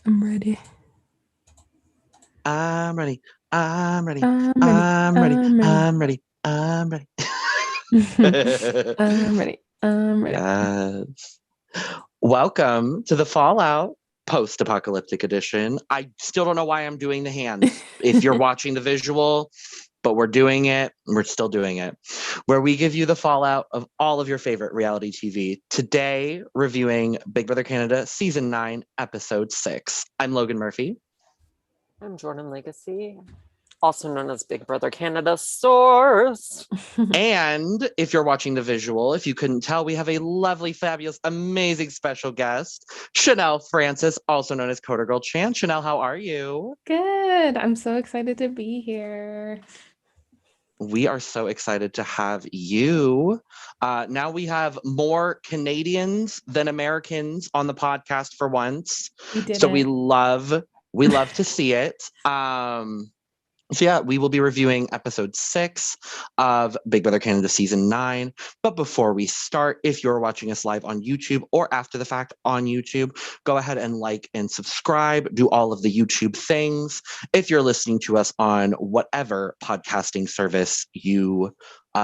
I'm ready. I'm ready. I'm ready. I'm ready. I'm ready. I'm ready. I'm ready. I'm ready. I'm ready. I'm ready. Yes. Welcome to the Fallout post-apocalyptic edition. I still don't know why I'm doing the hands. If you're watching the visual, but we're doing it. We're still doing it. Where we give you the fallout of all of your favorite reality TV. Today, reviewing Big Brother Canada Season 9, Episode 6. I'm Logan Murphy. I'm Jordyn Legacy, also known as Big Brother Canada Source. And if you're watching the visual, if you couldn't tell, we have a lovely, fabulous, amazing special guest, Chanelle Francis, also known as Coder Girl Chan. Chanelle, how are you? Good. I'm so excited to be here. We are so excited to have you. Now we have more Canadians than Americans on the podcast for once. We did So it. we love to see it. So yeah, we will be reviewing episode 6 of Big Brother Canada season 9. But before we start, if you're watching us live on YouTube or after the fact on YouTube, go ahead and like and subscribe, do all of the YouTube things. If you're listening to us on whatever podcasting service you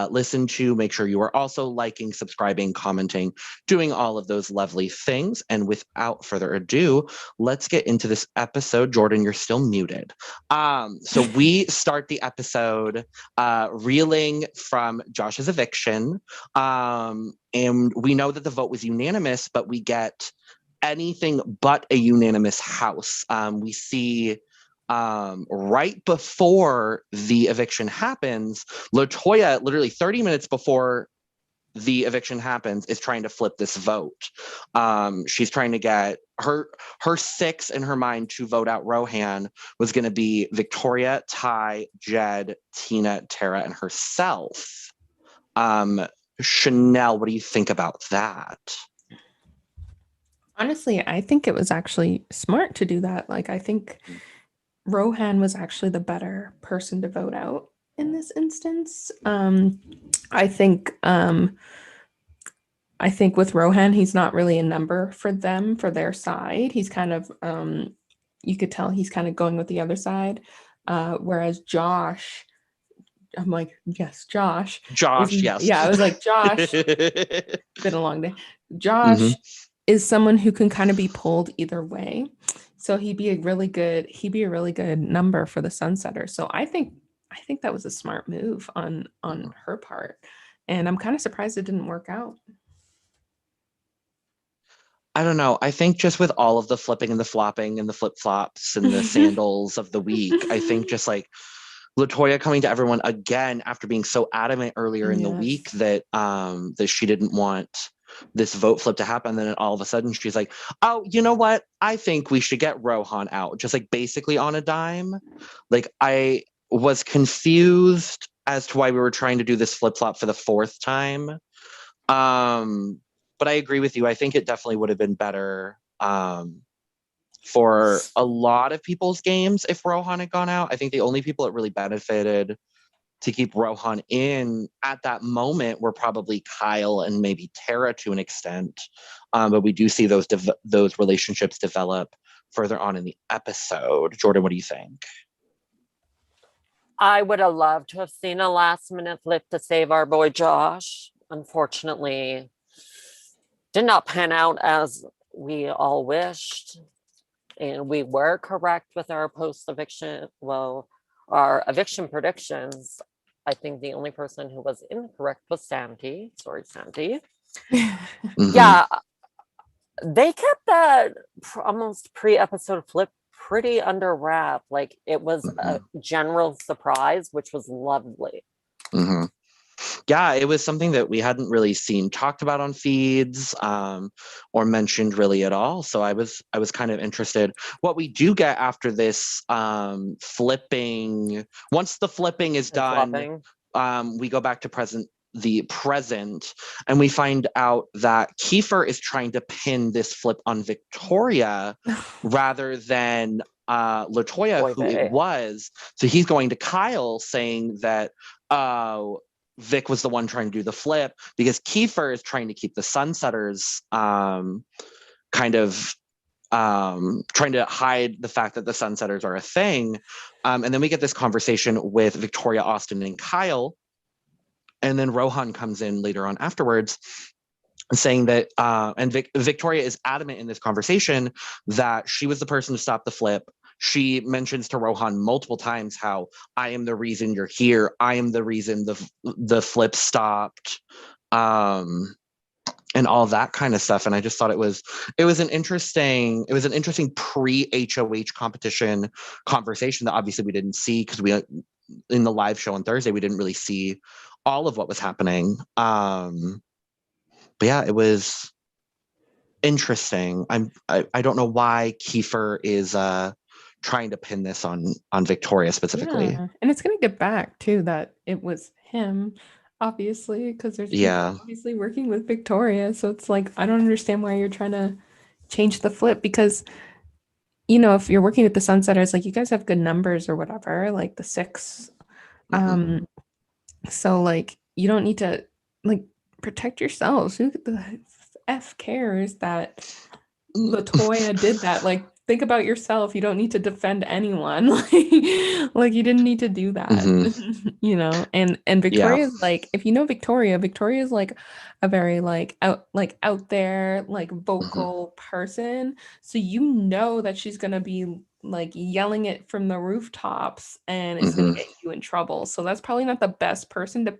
listen to, make sure you are also liking, subscribing, commenting, doing all of those lovely things. And without further ado, let's get into this episode. Jordyn, you're still muted. So we start the episode reeling from Josh's eviction. And we know that the vote was unanimous, but we get anything but a unanimous house. We see right before the eviction happens, LaToya, literally 30 minutes before the eviction happens, is trying to flip this vote. She's trying to get her 6 in her mind to vote out Rohan was going to be Victoria, Ty, Jed, Tina, Tara, and herself. Chanelle, what do you think about that? Honestly, I think it was actually smart to do that. Like, I think Rohan was actually the better person to vote out in this instance. I think with Rohan, he's not really a number for them, for their side. He's kind of you could tell he's kind of going with the other side. Whereas Josh, I'm like, yes, Josh. Josh, yes. Yeah, I was like, Josh, been a long day. Josh Mhm. is someone who can kind of be pulled either way. So he'd be a really good number for the Sunsetter. So I think that was a smart move on her part. And I'm kind of surprised it didn't work out. I don't know. I think just with all of the flipping and the flopping and the flip flops and the sandals of the week, I think just like LaToya coming to everyone again after being so adamant earlier in the week that that she didn't want this vote flip to happen. Then all of a sudden she's like, oh, you know what? I think we should get Rohan out, just like basically on a dime. Like I was confused as to why we were trying to do this flip flop for the 4th time. But I agree with you. I think it definitely would have been better for a lot of people's games if Rohan had gone out. I think the only people that really benefited to keep Rohan in at that moment were probably Kyle and maybe Tara to an extent. But we do see those relationships develop further on in the episode. Jordyn, what do you think? I would have loved to have seen a last-minute flip to save our boy Josh. Unfortunately, did not pan out as we all wished. And we were correct with our post-eviction, our eviction predictions. I think the only person who was incorrect was Sandy. Sorry, Sandy. Mm-hmm. Yeah, they kept that almost pre-episode flip pretty under wrap. Like it was a general surprise, which was lovely. Mm-hmm. Yeah, it was something that we hadn't really seen talked about on feeds or mentioned really at all. So I was kind of interested. What we do get after this flipping, once the flipping is done, we go back to the present, and we find out that Keifer is trying to pin this flip on Victoria rather than LaToya, who it was. So he's going to Kyle saying that Vic was the one trying to do the flip because Keifer is trying to keep the Sunsetters kind of trying to hide the fact that the Sunsetters are a thing. And then we get this conversation with Victoria, Austin, and Kyle. And then Rohan comes in later on afterwards saying that, Victoria is adamant in this conversation that she was the person to stop the flip. She mentions to Rohan multiple times how I am the reason you're here. I am the reason the flip stopped. And all that kind of stuff. And I just thought it was an interesting pre-HOH competition conversation that obviously we didn't see because we in the live show on Thursday we didn't really see all of what was happening. But yeah, it was interesting. I don't know why Keifer is trying to pin this on Victoria specifically. Yeah. And it's gonna get back too that it was him. Obviously, because there's people obviously working with Victoria. So it's like, I don't understand why you're trying to change the flip because, you know, if you're working with the Sunsetters, like you guys have good numbers or whatever, like the 6. So like, you don't need to like protect yourselves. Who the F cares that Latoya did that? Like, think about yourself. You don't need to defend anyone. Like you didn't need to do that. You know, and Victoria's like, if you know Victoria's like a very like out there, like vocal person. So you know that she's gonna be like yelling it from the rooftops and it's gonna get you in trouble. So that's probably not the best person to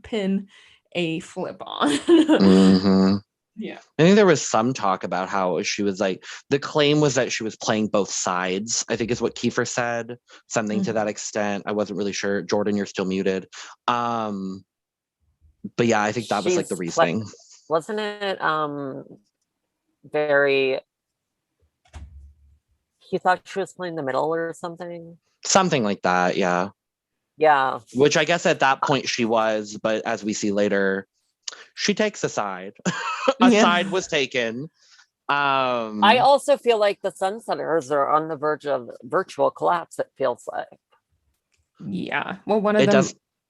pin a flip on. Yeah. I think there was some talk about how she was like, the claim was that she was playing both sides, I think is what Keifer said, something to that extent. I wasn't really sure. Jordyn, you're still muted. But yeah, I think that was like the reasoning. Wasn't it very, he thought she was playing the middle or something? Something like that, yeah. Yeah. Which I guess at that point she was, but as we see later, she takes a side. Side was taken. I also feel like the Sunsetters are on the verge of virtual collapse, it feels like. Yeah. Well, one of them.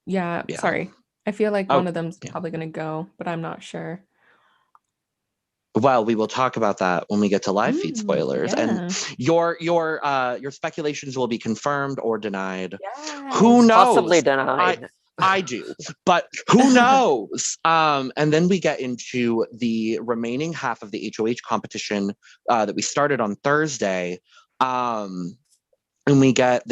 Yeah. Sorry. I feel like one of them's probably going to go, but I'm not sure. Well, we will talk about that when we get to live feed spoilers. And your speculations will be confirmed or denied. Yes, who knows? Possibly denied. I do, but who knows? And then we get into the remaining half of the HOH competition that we started on Thursday. And we get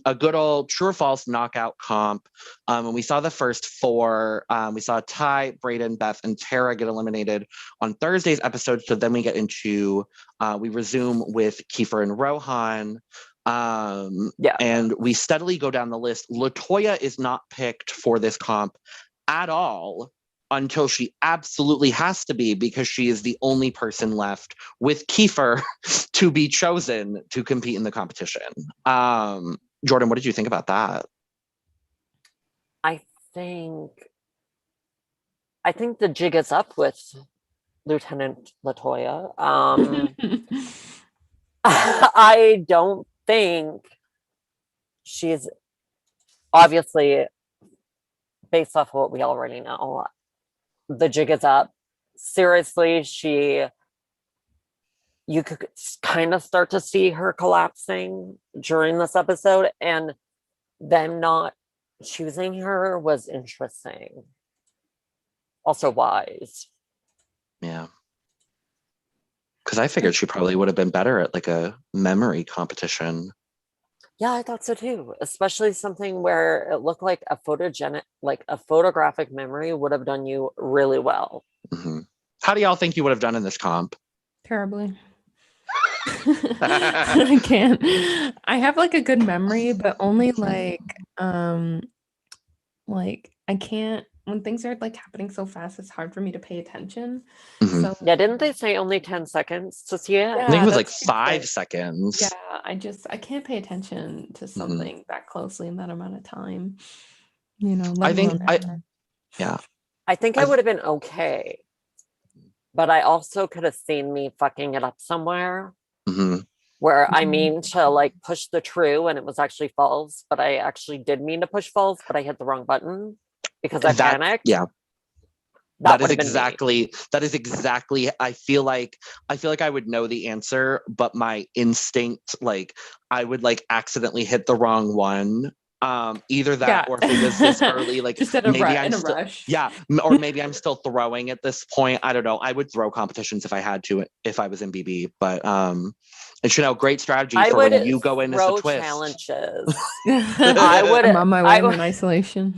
a good old true or false knockout comp. And we saw the first 4. We saw Ty, Brayden, Beth, and Tara get eliminated on Thursday's episode. So then we get into, we resume with Keifer and Rohan. And we steadily go down the list. Latoya is not picked for this comp at all until she absolutely has to be, because she is the only person left with Keifer to be chosen to compete in the competition. Jordyn, what did you think about that? I think the jig is up with Lieutenant Latoya. I don't think she's, obviously, based off of what we already know, the jig is up. Seriously, you could kind of start to see her collapsing during this episode, and them not choosing her was interesting. Also wise. Yeah. Because I figured she probably would have been better at like a memory competition. Yeah, I thought so too. Especially something where it looked like a photographic memory would have done you really well. How do y'all think you would have done in this comp? Terribly. I can't. I have like a good memory, but only like I can't, when things are like happening so fast, it's hard for me to pay attention. So yeah, didn't they say only 10 seconds to see it? I think it was like 5 seconds. Yeah, I can't pay attention to something that closely in that amount of time. You know, I think I would have been okay, but I also could have seen me fucking it up somewhere where I mean to like push the true and it was actually false, but I actually did mean to push false, but I hit the wrong button because I panicked. Yeah. That would is have been me. exactly. I feel like I would know the answer, but my instinct, like I would like accidentally hit the wrong one. Either that Yeah. or if it was this early, like Just maybe I'm in a still, rush. yeah, or maybe I'm still throwing at this point. I don't know. I would throw competitions if I had to, if I was in BB, but and Chanel, great strategy I for would when you go in as the throw twist. challenges. I would. I'm on my way. I I'm would. in isolation.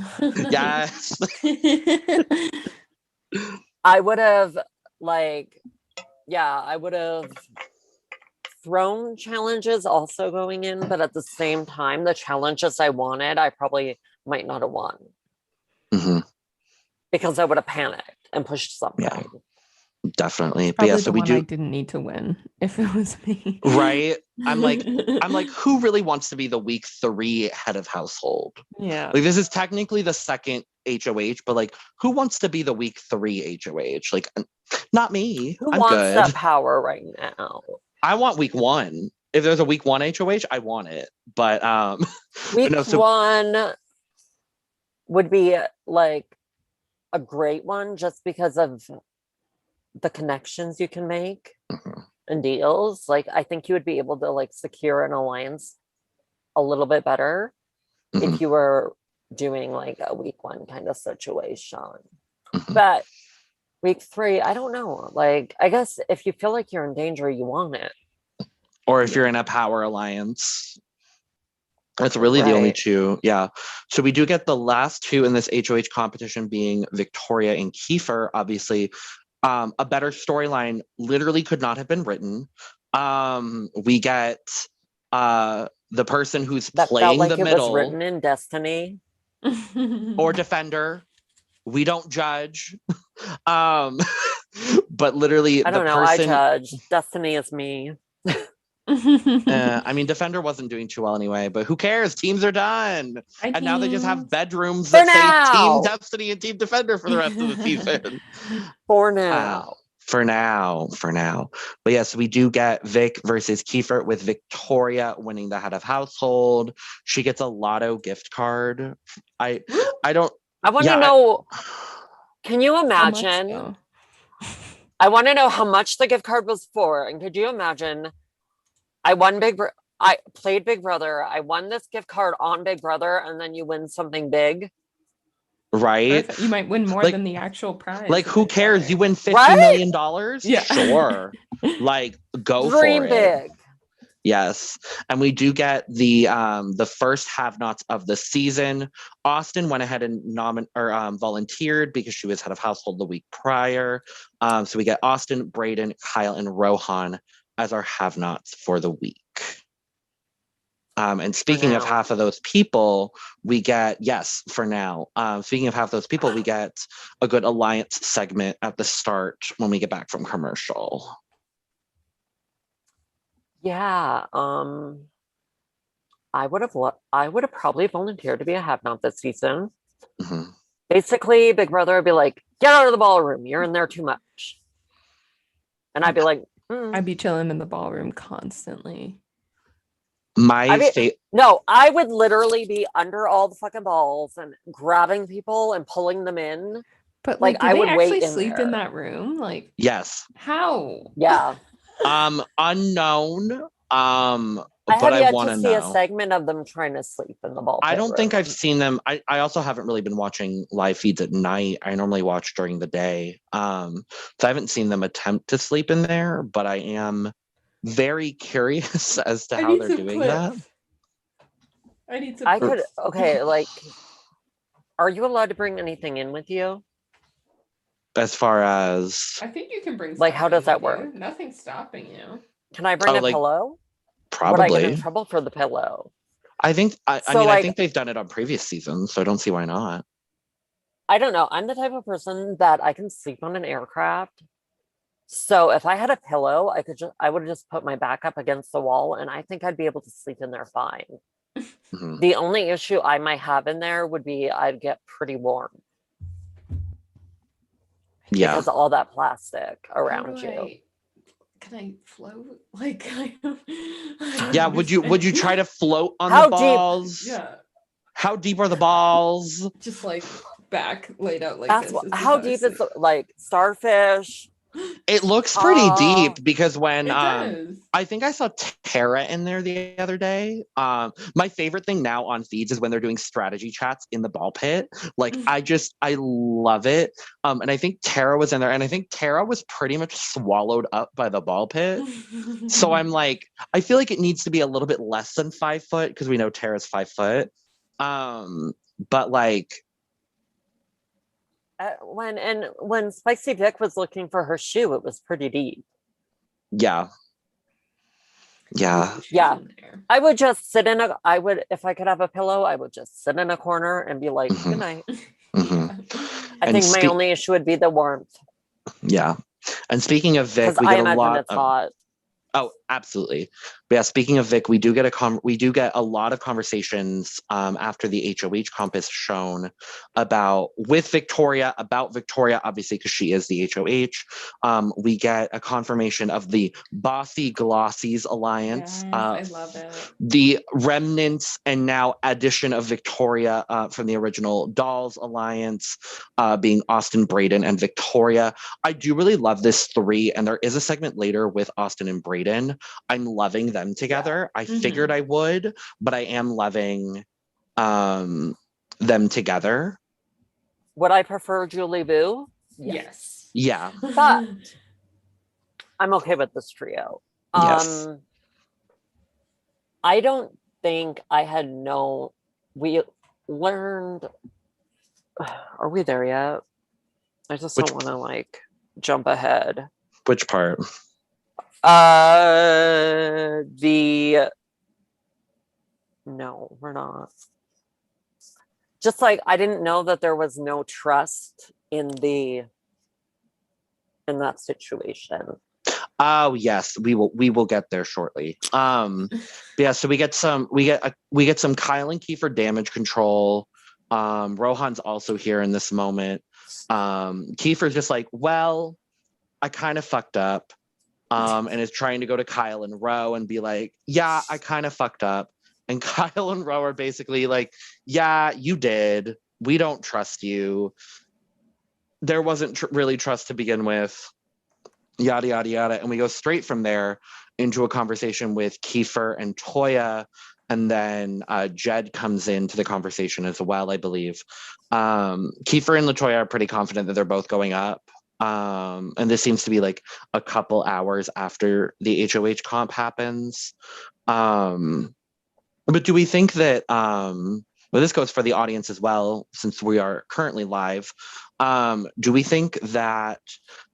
Yes. I would have like, yeah, I would have thrown challenges also going in, but at the same time, the challenges I wanted, I probably might not have won Mhm. because I would have panicked and pushed something. Yeah. Definitely. But yeah, Probably so the we one I do, didn't need to win if it was me. right? I'm like, who really wants to be the week 3 head of household? Yeah. Like, this is technically the second HOH, but like, who wants to be the week 3 HOH? Like, not me. Who I'm wants good. that power right now? I want week 1. If there's a week 1 HOH, I want it. But Week no, so 1 would be like a great one just because of the connections you can make mhm, and deals. Like, I think you would be able to like secure an alliance a little bit better mhm, if you were doing like a week 1 kind of situation. mhm. But week 3, I don't know. Like, I guess if you feel like you're in danger, you want it. Or if Yeah. you're in a power alliance. That's really the only Right. 2. Yeah. So we do get the last 2 in this HOH competition being Victoria and Keifer. Obviously, a better storyline literally could not have been written. We get the person who's That felt playing the like it was middle written in destiny. or defender. We don't judge. um, but literally I the don't know. I person. judge. Destiny is me. I mean, Defender wasn't doing too well anyway, but who cares? Teams are done. And now they just have bedrooms For that say Team now. Destiny and Team Defender for the rest of the season. For now. For now. But yes, we do get Vic versus Keifer with Victoria winning the head of household. She gets a lotto gift card. I don't. I want to Yeah, know. Can you How much, imagine? though? I want to know how much the gift card was for. And could you imagine? I played Big Brother. I won this gift card on Big Brother, and then you win something big. right. Perfect. You might win more Like- than the actual prize. Like, of who Big cares? Brother. You win $50 Right? million? Yeah. Sure. Like, go Dream for it. big. Yes. And we do get the first have-nots of the season. Austin went ahead and volunteered because she was head of household the week prior. So we get Austin, Brayden, Kyle, and Rohan as our have-nots for the week. And speaking of now. half of those people, we get, yes, for now. Speaking of half those people, we get a good alliance segment at the start when we get back from commercial. Yeah. I would have probably volunteered to be a have-not this season. Mhm. Basically, Big Brother would be like, "Get out of the ballroom. You're in there too much." And I'd be like, I'd be chilling in the ballroom constantly. No, I would literally be under all the fucking balls and grabbing people and pulling them in. But Like, do I they would actually wait in sleep in there. that room? Like, Yes. how? Yeah. Unknown. I But have I yet want to to see a know. segment of them trying to sleep in the ball I pit don't think room. I've seen them. I also haven't really been watching live feeds at night. I normally watch during the day. So I haven't seen them attempt to sleep in there, but I am very curious as to how they're doing that. I need some I could, clips. okay, like, are you allowed to bring anything in with you? As far as I think you can bring Like, stuff how does in that with you. work? Nothing's stopping you. Can I bring a like, pillow? probably. Would I get in trouble for the pillow? I think I So, mean I like- think they've done it on previous seasons, so I don't see why not. I don't know. I'm the type of person that I can sleep on an aircraft. So if I had a pillow, I would just put my back up against the wall, and I think I'd be able to sleep in there fine. Mhm. The only issue I might have in there would be I'd get pretty warm Yeah. because of all that plastic How around do you. Can I float? Like, I Yeah, don't would you understand. try to float on How the deep? balls? Yeah, How deep are the balls? just like back laid out like That's this. This how I deep see is like starfish? It looks pretty Oh. deep because when It does. I think I saw Tara in there the other day. My favorite thing now on feeds is when they're doing strategy chats in the ball pit. Like I love it. And I think Tara was in there, and I think Tara was pretty much swallowed up by the ball pit. So I'm like, I feel like it needs to be a little bit less than 5 foot because we know Tara's 5 foot. But like, when Spicy Vic was looking for her shoe, it was pretty deep. yeah. Yeah. I would just sit in if I could have a pillow, I would just sit in a corner and be like, good night. I think my only issue would be the warmth. Yeah. And speaking of Vic, we I get a imagine lot it's hot. Oh, absolutely. But yeah, speaking of Vic, we do get a lot of conversations after the HOH comp is shown about Victoria, obviously, because she is the HOH. We get a confirmation of the Bossy Glossies alliance. Yes, I love it. The remnants and now addition of Victoria from the original Dolls alliance, being Austin, Braden, and Victoria. I do really love this 3, and there is a segment later with Austin and Braden. I'm loving them together. I figured I would, but I am loving them together. Would I prefer Julie Boo? Yes. Yeah. But I'm okay with this trio. Yes. I don't think we learned. Are we there yet? I just don't want to like jump ahead. Which part? No, we're not. Just like I didn't know that there was no trust in that situation. Oh yes, we will get there shortly. Yeah, so we get some Kyle and Keifer damage control. Rohan's also here in this moment. Keifer's just like, well, I kind of fucked up. And is trying to go to Kyle and Ro and be like, yeah, I kind of fucked up. And Kyle and Ro are basically like, yeah, you did. We don't trust you. There wasn't really trust to begin with. Yada, yada, yada. And we go straight from there into a conversation with Keifer and Toya. And then Jed comes into the conversation as well, I believe. Keifer and LaToya are pretty confident that they're both going up. And this seems to be like a couple hours after the HOH comp happens. But do we think that, well, this goes for the audience as well, since we are currently live. Do we think that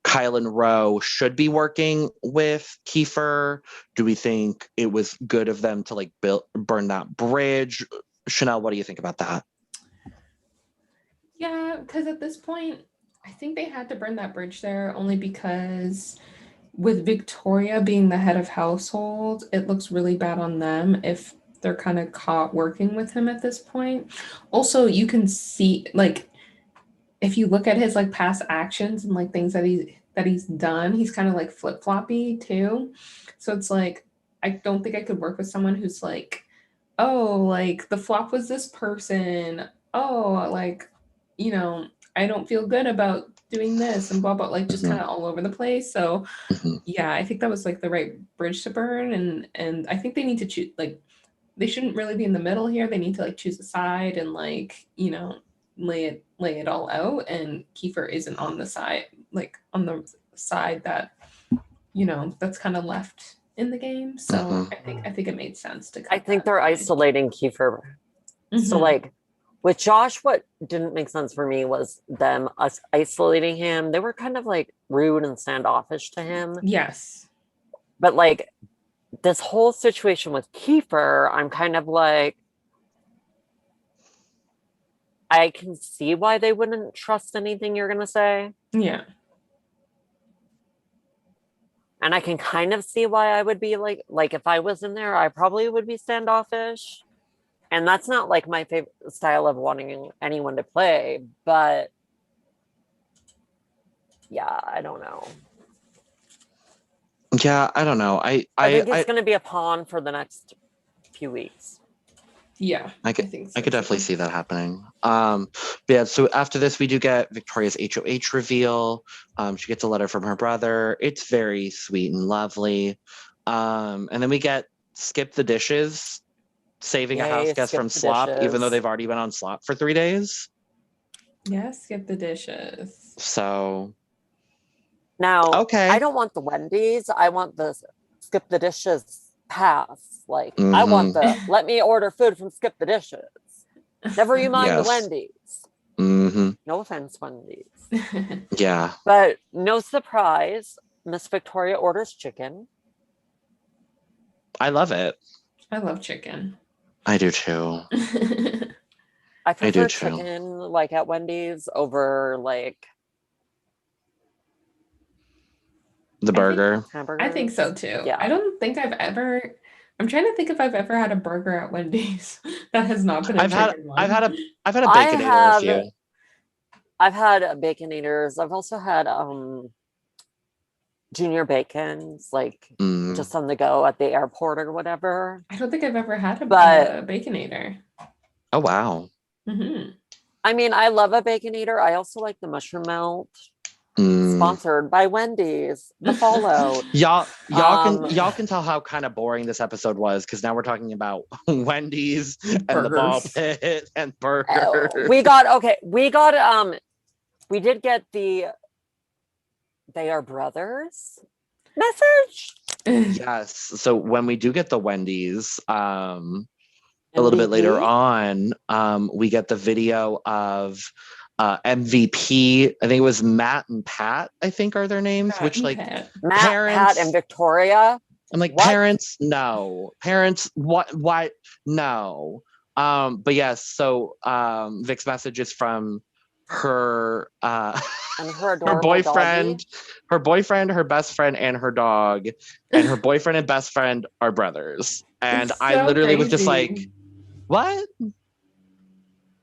Kyle and Ro should be working with Keifer? Do we think it was good of them to like burn that bridge? Chanelle, what do you think about that? Yeah, because at this point, I think they had to burn that bridge there only because with Victoria being the head of household, it looks really bad on them if they're kind of caught working with him at this point. Also, you can see like if you look at his like past actions and like things that he's done, he's kind of like flip-floppy too. So it's like I don't think I could work with someone who's like, oh, like the flop was this person. Oh, like, I don't feel good about doing this and blah blah, like just kind of all over the place. So yeah, I think that was like the right bridge to burn, and I think they need to choose, like they shouldn't really be in the middle here. They need to like choose a side and like, lay it all out. And Keifer isn't on the side, like on the side that, that's kind of left in the game. So I think it made sense to cut I think that they're line. isolating Keifer. So like with Josh, what didn't make sense for me was us isolating him. They were kind of like rude and standoffish to him. Yes. But like this whole situation with Keifer, I'm kind of like, I can see why they wouldn't trust anything you're gonna say. Yeah. And I can kind of see why I would be like if I was in there, I probably would be standoffish. And that's not like my favorite style of wanting anyone to play, but yeah, I don't know. Yeah, I don't know. I think it's going to be a pawn for the next few weeks. Yeah, I could think I could definitely too. see that happening. But yeah, so after this we do get Victoria's HOH reveal. She gets a letter from her brother. It's very sweet and lovely. And then we get Skip the Dishes saving a house Yay, guest skip from the slop, even though dishes. they've already been on slop for 3 days. Yes, skip the dishes. So Now, I okay. don't want the Wendy's. I want the skip the dishes pass. Like, I want Mm-hmm. the let me order food from skip the dishes. Never you mind the Yes. Wendy's. Mm-hmm. No offense, Wendy's. Yeah. But no surprise, Miss Victoria orders chicken. I love it. I love chicken. I do too. I I do prefer too. chicken like at Wendy's over like The burger. hamburgers. I think so too. Yeah. I don't think I've ever. I'm trying to think if I've ever had a burger at Wendy's that has not been a chicken one. I've had a I Baconator a have few. I've had Baconators. I've also had junior bacons, like Mm. just on the go at the airport or whatever. I don't think I've ever had a But- Baconator. Oh wow. Mm-hmm. I mean, I love a Baconator. I also like the mushroom melt. Mm. Sponsored by Wendy's, the Fallout. Y'all can tell how kind of boring this episode was because now we're talking about Wendy's and the ball Burgers. pit and burgers. We did get the they are brothers message. Yes. So when we do get the Wendy's, a little bit later MVP? on, we get the video of MVP. I think it was Matt and Pat, I think are their names, Matt which and like Pat. Matt, parents- Pat, and Victoria. I'm like, What? parents, no. Parents, what? No. But yes, so Vic's message is from her And her her adorable boyfriend, doggy. her boyfriend, her best friend, and her dog. And her boyfriend and best friend are brothers. And It's I so literally was just like, crazy. what?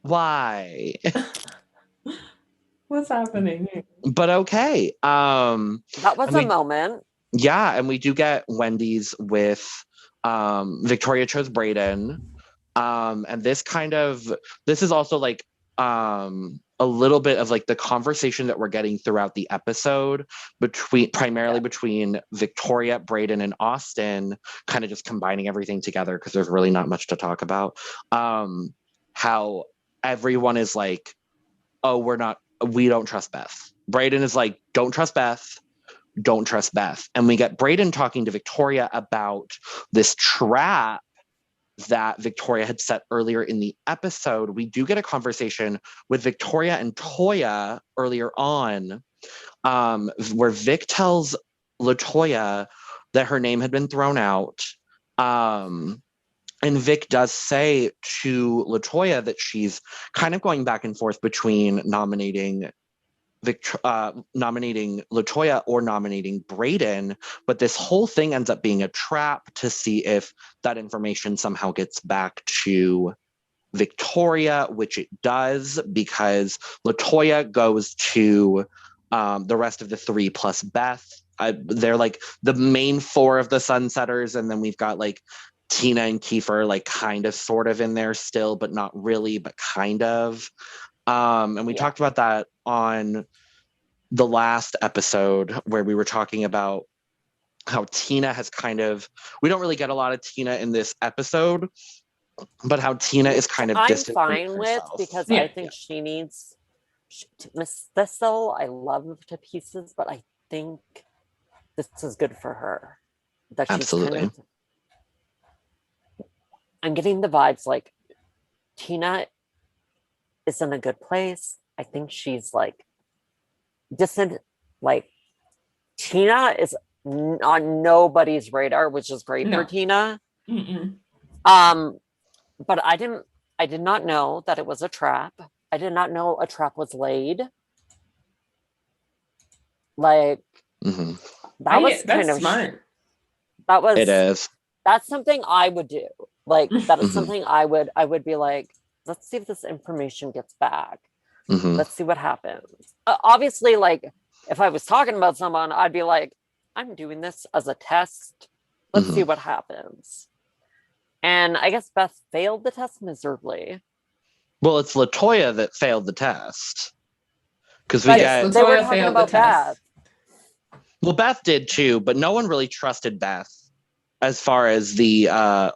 Why? What's happening? But okay. That was a moment. Yeah, and we do get Wendy's with Victoria chose Brayden. And this is also like a little bit of like the conversation that we're getting throughout the episode primarily between Victoria, Brayden, and Austin, kind of just combining everything together because there's really not much to talk about. How everyone is like, oh, we don't trust Beth. Brayden is like, don't trust Beth. Don't trust Beth. And we get Brayden talking to Victoria about this trap that Victoria had set earlier in the episode. We do get a conversation with Victoria and Toya earlier on, where Vic tells LaToya that her name had been thrown out. And Vic does say to LaToya that she's kind of going back and forth between nominating LaToya or nominating Brayden, but this whole thing ends up being a trap to see if that information somehow gets back to Victoria, which it does, because LaToya goes to the rest of the three plus Beth. They're like the main four of the Sunsetters, and then we've got like Tina and Keifer like kind of sort of in there still, but not really, but kind of. And we talked about that on the last episode where we were talking about how Tina has we don't really get a lot of Tina in this episode, but how Tina is kind of I'm distant fine with herself. because I think she needs Miss Thistle. I love her to pieces, but I think this is good for her. That she's Absolutely. I'm getting the vibes like Tina is in a good place. I think she's like distant. Like Tina is on nobody's radar, which is great for Tina. Mm-mm. But I did not know that it was a trap. I did not know a trap was laid. Like that was kind of smart. That was it is. That's something I would do. Like that is something I would be like, let's see if this information gets back. Let's see what happens. Obviously, like if I was talking about someone, I'd be like, I'm doing this as a test. Let's see what happens. And I guess Beth failed the test miserably. Well, it's LaToya that failed the test. Because we But get... they were LaToya talking failed the about Beth. test. Well, Beth did too, but no one really trusted Beth as far as the the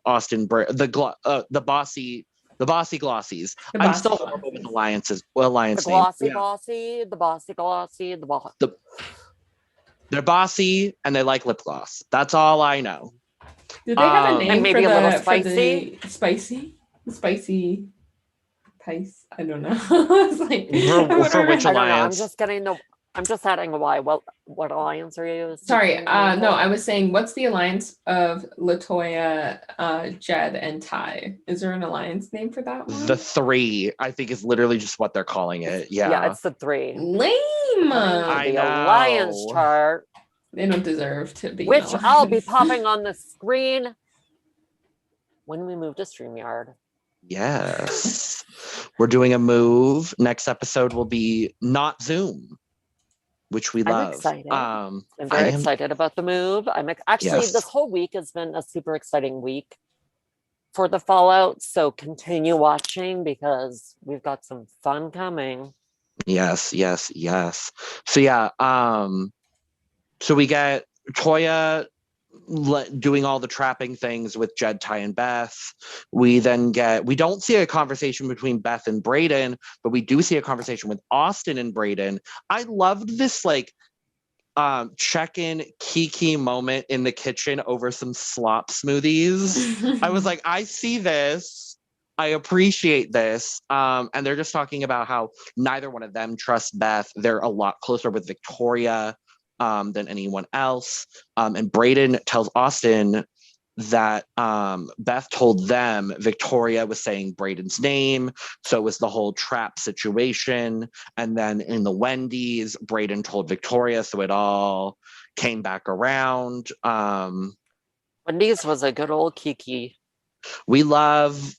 bossy glossies. The I'm bossy still horrible with glossies. alliance The names. glossy Yeah. bossy, the bossy glossy, They're bossy and they like lip gloss. That's all I know. Do they have a And name maybe for a little the spicy? spicy pice? I don't know. It's like, For which I don't know. alliance? I'm just adding a why. Well, what alliance are you? Sorry, seeking the name no, for? I was saying, what's the alliance of LaToya, Jed, and Ty? Is there an alliance name for that one? The three, I think, is literally just what they're calling it. Yeah, it's the three. Lame. I The know. alliance chart, They don't deserve to be. which I'll be popping on the screen when we move to StreamYard. Yes. We're doing a move. Next episode will be not Zoom, which we love. I'm excited. I'm I'm very excited about the move. Actually, Yes. this whole week has been a super exciting week for the Fallout. So continue watching because we've got some fun coming. Yes. So yeah, so we get Toya doing all the trapping things with Jed, Ty, and Beth. We don't see a conversation between Beth and Brayden, but we do see a conversation with Austin and Brayden. I loved this check-in Kiki moment in the kitchen over some slop smoothies. I was like, I see this. I appreciate this. And they're just talking about how neither one of them trusts Beth. They're a lot closer with Victoria than anyone else. And Brayden tells Austin that Beth told them Victoria was saying Brayden's name. So it was the whole trap situation. And then in the Wendy's, Brayden told Victoria. So it all came back around. Wendy's was a good old Kiki. We love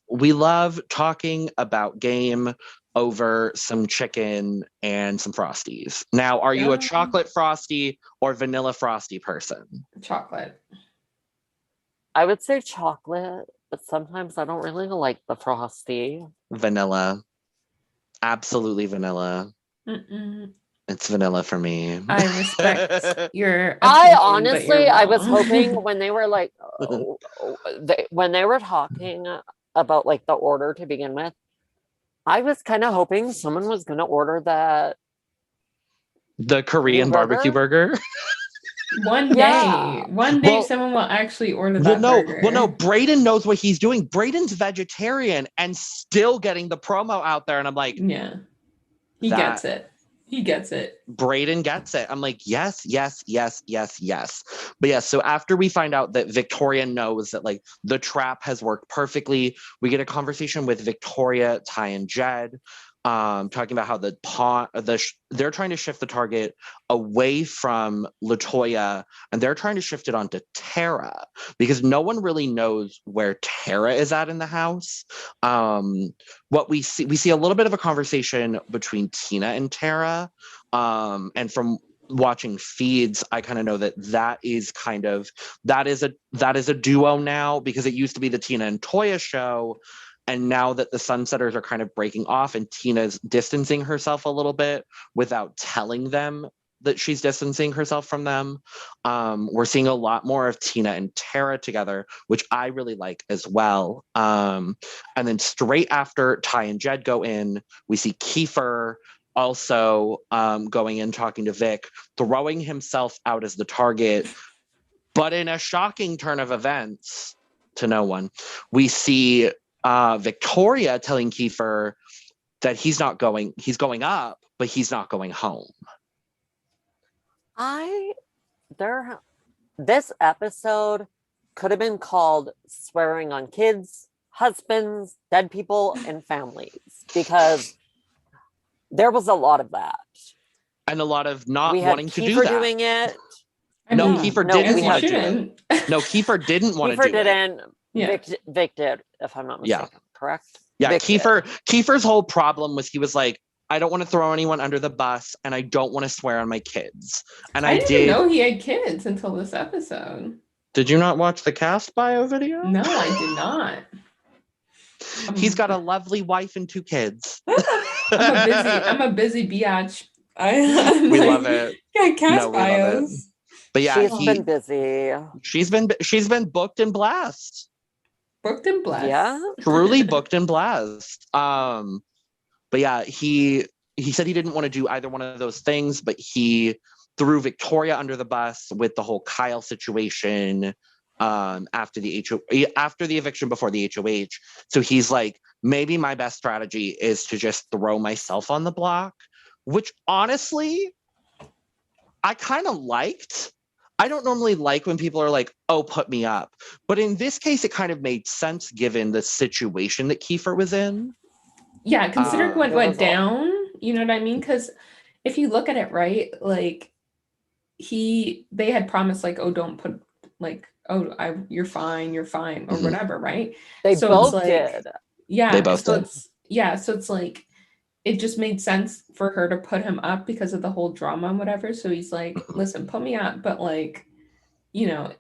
talking about game over some chicken and some Frosties. Now, are you a chocolate Frosty or vanilla Frosty person? Chocolate. I would say chocolate, but sometimes I don't really like the Frosty. Vanilla. Absolutely vanilla. Mm-mm. It's vanilla for me. I respect your opinion, I but honestly, you're I was wrong. hoping when they were like, when they were talking about like the order to begin with, I was kind of hoping someone was going to order that. The Korean barbecue burger. One day, someone will actually order that burger. Well, no, Brayden knows what he's doing. Brayden's vegetarian and still getting the promo out there. And I'm like, yeah, he gets it. He gets it. Brayden gets it. I'm like, yes. But yeah, so after we find out that Victoria knows that like the trap has worked perfectly, we get a conversation with Victoria, Ty, and Jed, talking about how they're trying to shift the target away from LaToya and they're trying to shift it onto Tara because no one really knows where Tara is at in the house. What we see a little bit of a conversation between Tina and Tara, and from watching feeds, I kind of know that is a duo now because it used to be the Tina and Toya show. And now that the Sunsetters are kind of breaking off and Tina's distancing herself a little bit without telling them that she's distancing herself from them, we're seeing a lot more of Tina and Tara together, which I really like as well. And then straight after Ty and Jed go in, we see Keifer also going in, talking to Vic, throwing himself out as the target. But in a shocking turn of events to no one, we see Victoria telling Keifer that he's going up, but he's not going home. This episode could have been called swearing on kids, husbands, dead people, and families because there was a lot of that. And a lot of not we wanting had to Keifer do that. doing it. Keifer didn't want to do it. No, Keifer didn't want to do it. Keifer didn't. Yeah. Vic did, if I'm not mistaken. Correct? Yeah, Keifer's whole problem was he was like, I don't want to throw anyone under the bus and I don't want to swear on my kids. And I didn't even know he had kids until this episode. Did you not watch the cast bio video? No, I did not. He's got a lovely wife and 2 kids. I'm a busy biatch. We love it. Yeah, cast No, we love it. bios. But yeah, She's been busy. she's been booked and blessed. Booked and blessed. Yeah. Truly booked and blessed. But yeah, he said he didn't want to do either one of those things, but he threw Victoria under the bus with the whole Kyle situation after the eviction before the HOH. So he's like, maybe my best strategy is to just throw myself on the block, which honestly, I kind of liked. I don't normally like when people are like, oh, put me up. But in this case, it kind of made sense given the situation that Keifer was in. Yeah, considering what It went was down, you know what I mean? Because if you look at it, right, like they had promised like, oh, don't put like, oh, you're fine, or Mhm. whatever, right? They So both it's like, did. yeah, They both so did. it's like it just made sense for her to put him up because of the whole drama and whatever. So he's like, Mhm. listen, put me up, but like, you know,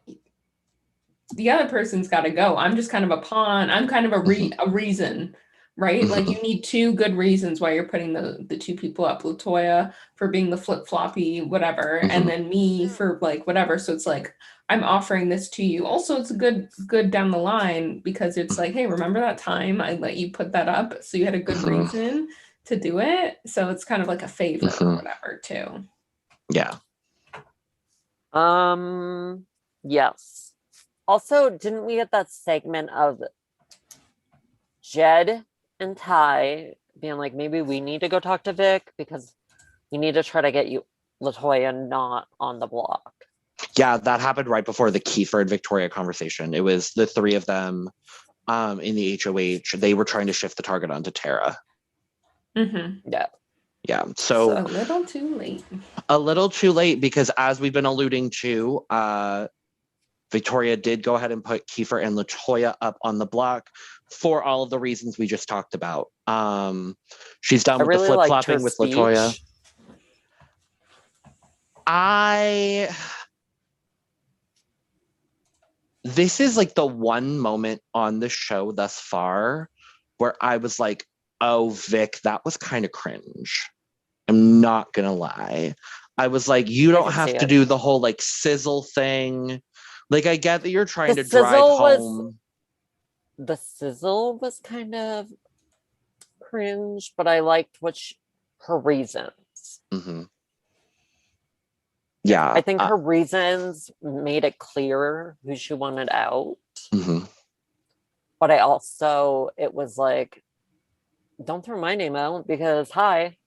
the other person's got to go. I'm just kind of a pawn. I'm kind of a reason, right? Like you need 2 good reasons why you're putting the 2 people up. Latoya for being the flip-floppy whatever, and then me for like whatever. So it's like I'm offering this to you. Also, it's a good down the line because it's like, hey, remember that time I let you put that up? So you had a good reason to do it. So it's kind of like a favor or whatever too. Yeah. Yes. Also, didn't we get that segment of Jed and Ty being like, maybe we need to go talk to Vic because we need to try to get you Latoya not on the block. Yeah, that happened right before the Keifer and Victoria conversation. It was the 3 of them in the HOH. They were trying to shift the target onto Tara. Yeah. Yeah. So a little too late. A little too late because as we've been alluding to, Victoria did go ahead and put Keifer and Latoya up on the block for all of the reasons we just talked about. She's done with really the flip-flopping with speech. Latoya. This is like the one moment on the show thus far where I was like, oh, Vic, that was kind of cringe. I'm not gonna lie. I was like, you don't have to do the whole like sizzle thing. Like, I get that you're trying to drive home. The sizzle was kind of cringe, but I liked her reasons. Yeah. I think her reasons made it clear who she wanted out. But it was like, don't throw my name out because, hi,